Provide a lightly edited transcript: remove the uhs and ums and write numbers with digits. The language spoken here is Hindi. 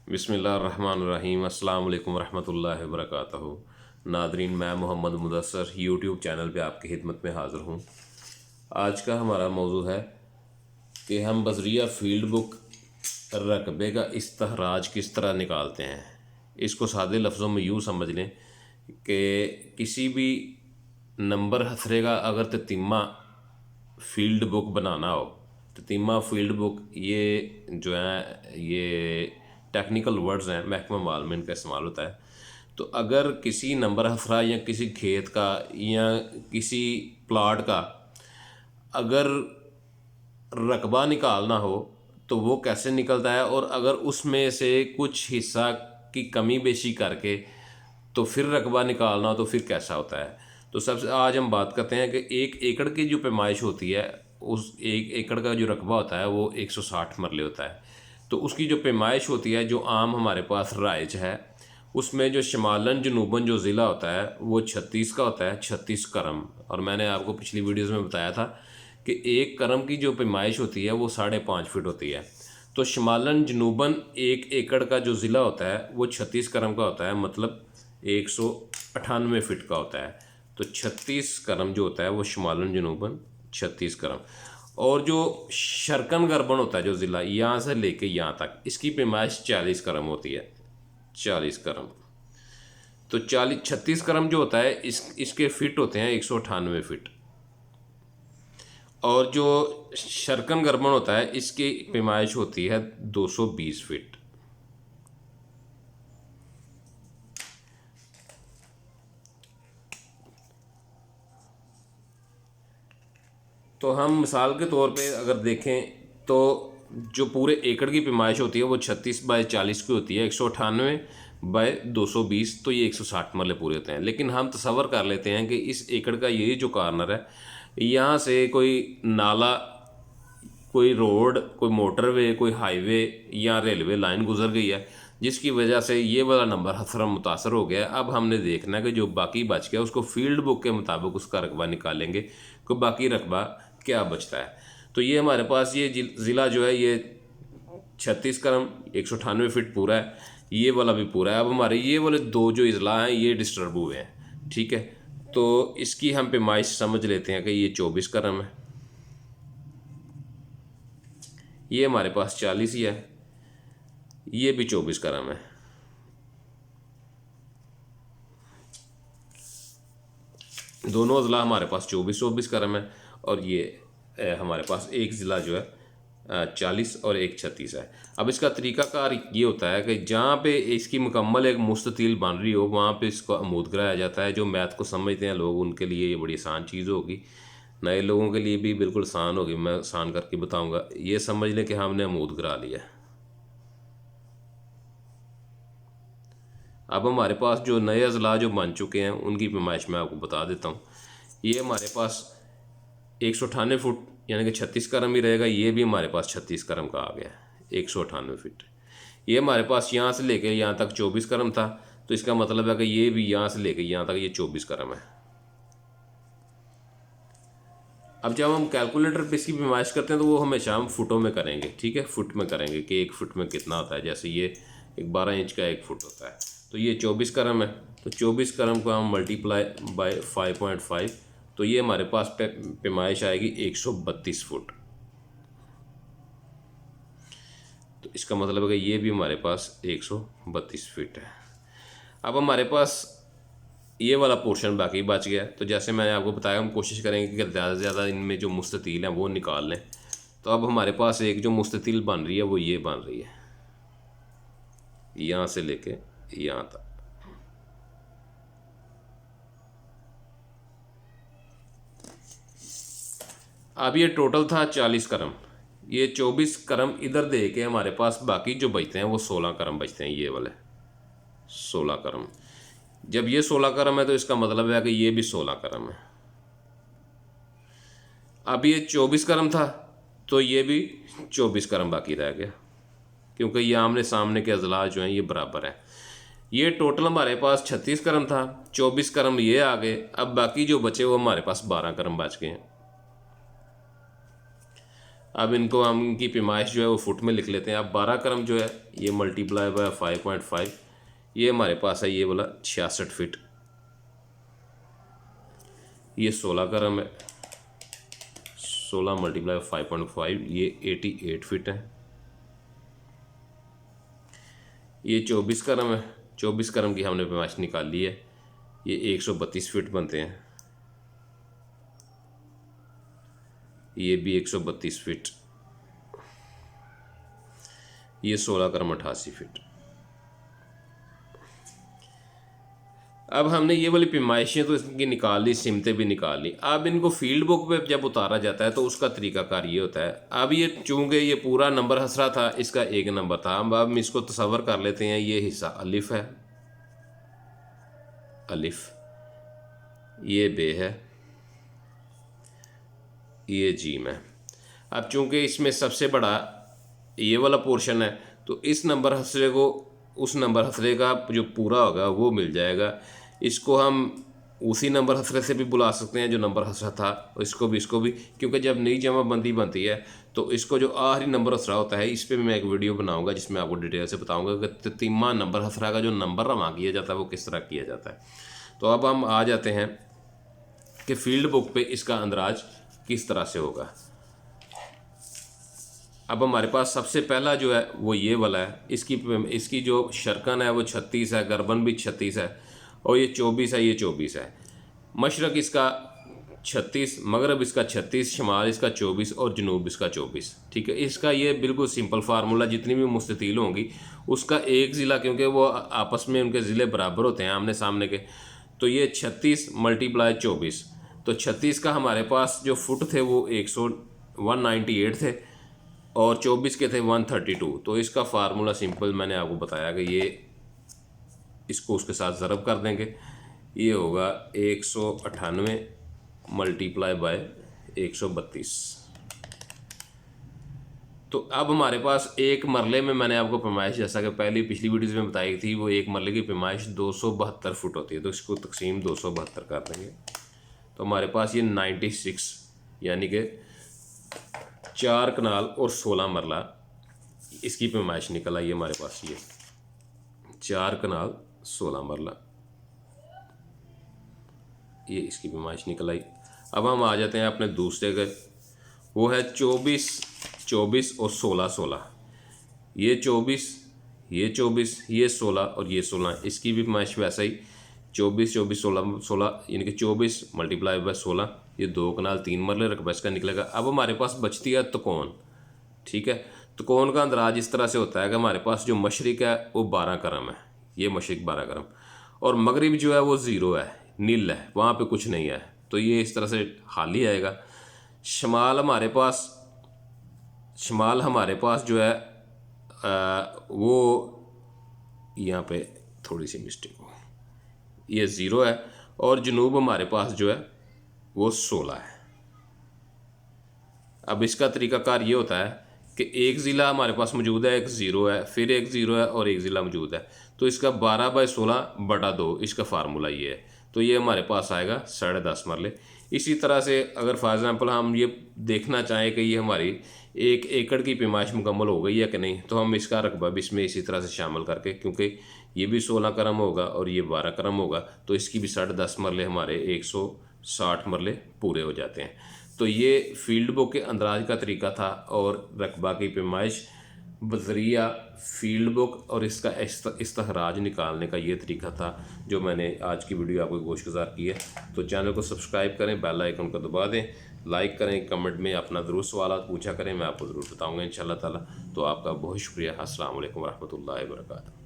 बिस्मिल्लाहिर्रहमानिर्रहीम। अस्सलाम वालेकुम रहमतुल्लाहि व बरकातहू। नादरीन, मैं मोहम्मद मुदस्सर यूट्यूब चैनल पे आपकी खिदमत में हाज़िर हूँ। आज का हमारा मौजू है कि हम बज़रिया फ़ील्ड बुक रकबे का इस्तखराज किस तरह निकालते हैं। इसको सादे लफ्ज़ों में यूँ समझ लें कि किसी भी नंबर हसरे का अगर ततीमा फ़ील्ड बुक बनाना हो, ततीमा फ़ील्ड बुक, ये जो है ये टेक्निकल वर्ड्स हैं, महकमा माल में इनका इस्तेमाल होता है। तो अगर किसी नंबर हसरा या किसी खेत का या किसी प्लाट का अगर रकबा निकालना हो तो वो कैसे निकलता है, और अगर उसमें से कुछ हिस्सा की कमी बेशी करके तो फिर रकबा निकालना हो तो फिर कैसा होता है। तो सबसे आज हम बात करते हैं कि 1 एकड़ की जो पैमाइश होती है, उस 1 एकड़ का जो रकबा होता है वो 160 मरले होता है। तो उसकी जो पैमाइश होती है, जो आम हमारे पास राइज है, उसमें जो शमालन जनूबन जो ज़िला होता है वो 36 का होता है, 36 करम। और मैंने आपको पिछली वीडियोज़ में बताया था कि 1 करम की जो पैमाइश होती है वो 5.5 फीट होती है। तो शमालन जनूबन 1 एकड़ का जो ज़िला होता है वो 36 करम का होता है, मतलब 198 फीट का होता है। तो 36 करम जो होता है वो शमालन जनूबन 36 करम। और जो शरकन गर्बन होता है जो ज़िला, यहाँ से लेके यहाँ तक, इसकी पैमाइश 40 करम होती है, 40 करम। तो 36 करम जो होता है इसके फिट होते हैं 198 फिट। और जो शरकन गर्बन होता है इसकी पैमाइश होती है 220 फिट। तो हम मिसाल के तौर पे अगर देखें तो जो पूरे एकड़ की पैमाइश होती है वो 36/40 की होती है, 198/220, तो ये 160 मरले पूरे होते हैं। लेकिन हम तसव्वुर कर लेते हैं कि इस एकड़ का ये जो कॉर्नर है, यहाँ से कोई नाला, कोई रोड, कोई मोटरवे, कोई हाईवे या रेलवे लाइन गुजर गई है, जिसकी वजह से ये वाला नंबर हसरा मुतासर हो गया है। अब हमने देखना है कि जो बाकी बच गया उसको फील्ड बुक के मुताबिक उसका रकबा निकालेंगे कि बाकी रकबा क्या बचता है। तो ये हमारे पास ये ज़िला जो है ये 36 करम 198 फिट पूरा है, ये वाला भी पूरा है। अब हमारे ये वाले दो जो अजला हैं ये डिस्टर्ब हुए हैं, ठीक है। तो इसकी हम पैमाइश समझ लेते हैं कि ये 24 करम है, ये हमारे पास 40 ही है, ये भी 24 करम है। दोनों अजला हमारे पास 24-24 करम है। और ये हमारे पास एक ज़िला जो है 40 और एक 36 है। अब इसका तरीक़ाकार ये होता है कि जहाँ पे इसकी मुकम्मल एक मुस्ततील बन रही हो वहाँ पे इसको अमूद कराया जाता है। जो मैथ को समझते हैं लोग उनके लिए ये बड़ी आसान चीज़ होगी, नए लोगों के लिए भी बिल्कुल आसान होगी। मैं आसान करके बताऊँगा, ये समझ लें कि हमने अमूद करा लिया। अब हमारे पास जो नए अजला जो बन चुके हैं उनकी पैमाइश मैं आपको बता देता हूँ। ये हमारे पास 198 फुट यानी कि 36 करम ही रहेगा। ये भी हमारे पास 36 करम का आ गया, 198 फीट। ये हमारे पास यहाँ से लेके यहाँ तक 24 करम था, तो इसका मतलब है कि ये भी यहाँ से लेके यहाँ तक ये 24 करम है। अब जब हम कैलकुलेटर पे इसकी पैमाइश करते हैं तो वो हमेशा हम फुटों में करेंगे, ठीक है, फुट में करेंगे कि 1 फुट में कितना होता है। जैसे ये एक 12 इंच का 1 फुट होता है, तो ये 24 करम है। तो 24 करम को हम मल्टीप्लाई बाय 5.5, तो ये हमारे पास पैमाइश आएगी 132 फुट। तो इसका मतलब है कि ये भी हमारे पास 132 फीट है। अब हमारे पास ये वाला पोर्शन बाकी बच गया। तो जैसे मैंने आपको बताया, हम कोशिश करेंगे कि ज़्यादा से ज़्यादा इनमें जो मुस्ततील हैं वो निकाल लें। तो अब हमारे पास एक जो मुस्ततील बन रही है वो ये बन रही है, यहाँ से लेके यहाँ तक। अब ये टोटल था 40 करम, ये 24 करम इधर दे के हमारे पास बाकी जो बचते हैं वो 16 करम बचते हैं, ये वाले 16 करम। जब ये 16 करम है तो इसका मतलब है कि ये भी 16 करम है। अब ये 24 करम था तो ये भी 24 करम बाकी रह गया, क्योंकि ये आमने सामने के अजला जो हैं ये बराबर हैं। ये टोटल हमारे पास 36 करम था, 24 करम ये आ गए। अब बाकी जो बचे वो हमारे पास 12 करम बच गए हैं। अब इनको हम इनकी पैमाइश जो है वो फुट में लिख लेते हैं। अब 12 क्रम जो है ये मल्टीप्लाई बाय 5.5, ये हमारे पास है ये वाला 66 फीट। ये 16 क्रम है, 16 मल्टीप्लाई 5.5 ये 88 फीट है। ये 24 क्रम है, 24 क्रम की हमने पैमाइश निकाल ली है, ये 132 फीट बनते हैं। ये भी 132 फीट। ये 16 क्रम 88 फीट। अब हमने ये वाली पैमाइशें तो इसकी निकाल ली, सिमतें भी निकाल ली। अब इनको फील्ड बुक पे जब उतारा जाता है तो उसका तरीकाकार ये होता है। अब ये चूँकि ये पूरा नंबर हसरा था, इसका एक नंबर था, अब हम इसको तसव्वुर कर लेते हैं ये हिस्सा अलिफ है, अलिफ, ये बे है, ये जीम है। अब चूँकि इसमें सबसे बड़ा ये वाला पोर्शन है तो इस नंबर हसरे को उस नंबर हसरे का जो पूरा होगा वो मिल जाएगा। इसको हम उसी नंबर हसरे से भी बुला सकते हैं जो नंबर हसरा था, इसको भी, क्योंकि जब नई जमाबंदी बनती है तो इसको जो आखिरी नंबर हसरा होता है इस पर भी मैं एक वीडियो बनाऊंगा जिसमें आपको डिटेल से बताऊंगा कि ततीमा नंबर हसरा का जो नंबर रवा किया जाता है वो किस तरह किया जाता है। तो अब हम आ जाते हैं कि फील्ड बुक पे इसका अंदाज किस तरह से होगा। अब हमारे पास सबसे पहला जो है वो ये वाला है, इसकी जो शरकन है वो 36 है, गर्बन भी 36 है, और ये 24 है, ये 24 है। मशरक़ इसका 36, मगरब इसका 36, शमाल इसका 24 और जनूब इसका 24। ठीक है, इसका ये बिल्कुल सिंपल फार्मूला, जितनी भी मुस्ततील होंगी उसका एक ज़िला, क्योंकि वो आपस में उनके ज़िले बराबर होते हैं आमने सामने के, तो ये 36 मल्टीप्लाई 24, तो 36 का हमारे पास जो फुट थे वो 198 थे और 24 के थे 132। तो इसका फार्मूला सिंपल मैंने आपको बताया कि ये इसको उसके साथ ज़रब कर देंगे, ये होगा 198 मल्टीप्लाई बाय 132। तो अब हमारे पास एक मरले में मैंने आपको पैमाइश, जैसा कि पहली पिछली वीडियोज़ में बताई थी, वो एक मरले की पैमाइश 272 फुट होती है। तो इसको तकसीम 272 कर देंगे तो हमारे पास ये 96 यानी कि 4 कनाल और 16 मरला इसकी पैमाइश निकल आई हमारे पास। ये 4 कनाल 16 मरला ये इसकी पैमाइश निकल आई। अब हम आ जाते हैं अपने दूसरे के, वो है 24 और 16। ये 24, ये 24, ये 16 और ये 16, इसकी भी पैमाइश वैसा ही 24 16 यानी कि 24 मल्टीप्लाई बाय 16, ये 2 कनाल 3 मरले रकबा इसका निकलेगा। अब हमारे पास बचती है तकोन। ठीक है, तकोन का अंदाज इस तरह से होता है कि हमारे पास जो मशरिक है वो 12 क्रम है, ये मशरिक 12 क्रम, और मगरिब जो है वो 0 है, नील है, वहाँ पे कुछ नहीं है, तो ये इस तरह से खाली आएगा। शमाल हमारे पास जो है वो यहाँ पे थोड़ी सी मिस्टेक हो, ये 0 है, और जनूब हमारे पास जो है वो 16 है। अब इसका तरीकाकार ये होता है कि एक ज़िला हमारे पास मौजूद है, एक 0 है, फिर एक 0 है और एक ज़िला मौजूद है, तो इसका 12/16/2 इसका फार्मूला ये है। तो ये हमारे पास आएगा 10.5 मरले। इसी तरह से अगर फॉर एग्ज़ाम्पल हम ये देखना चाहें कि ये हमारी 1 एकड़ की पैमाइश मुकम्मल हो गई है कि नहीं, तो हम इसका रकबा भी इसमें इसी तरह से शामिल करके, क्योंकि ये भी 16 क्रम होगा और ये 12 क्रम होगा, तो इसकी भी 10.5 मरले हमारे 160 मरले पूरे हो जाते हैं। तो ये फील्ड बुक के अंदाज का तरीका था और रकबा की पैमाइश बज़रिया फील्ड बुक और इसका इस्तखराज निकालने का ये तरीका था जो मैंने आज की वीडियो आपको गोशगुजार की है। तो चैनल को सब्सक्राइब करें, बेल आइकन को दबा दें, लाइक करें, कमेंट में अपना ज़रूर सवाल पूछा करें, मैं आपको ज़रूर बताऊँगा इंशाअल्लाह ताला। तो आपका बहुत शुक्रिया। अस्सलाम वालेकुम रहमतुल्लाहि व बरकातहू।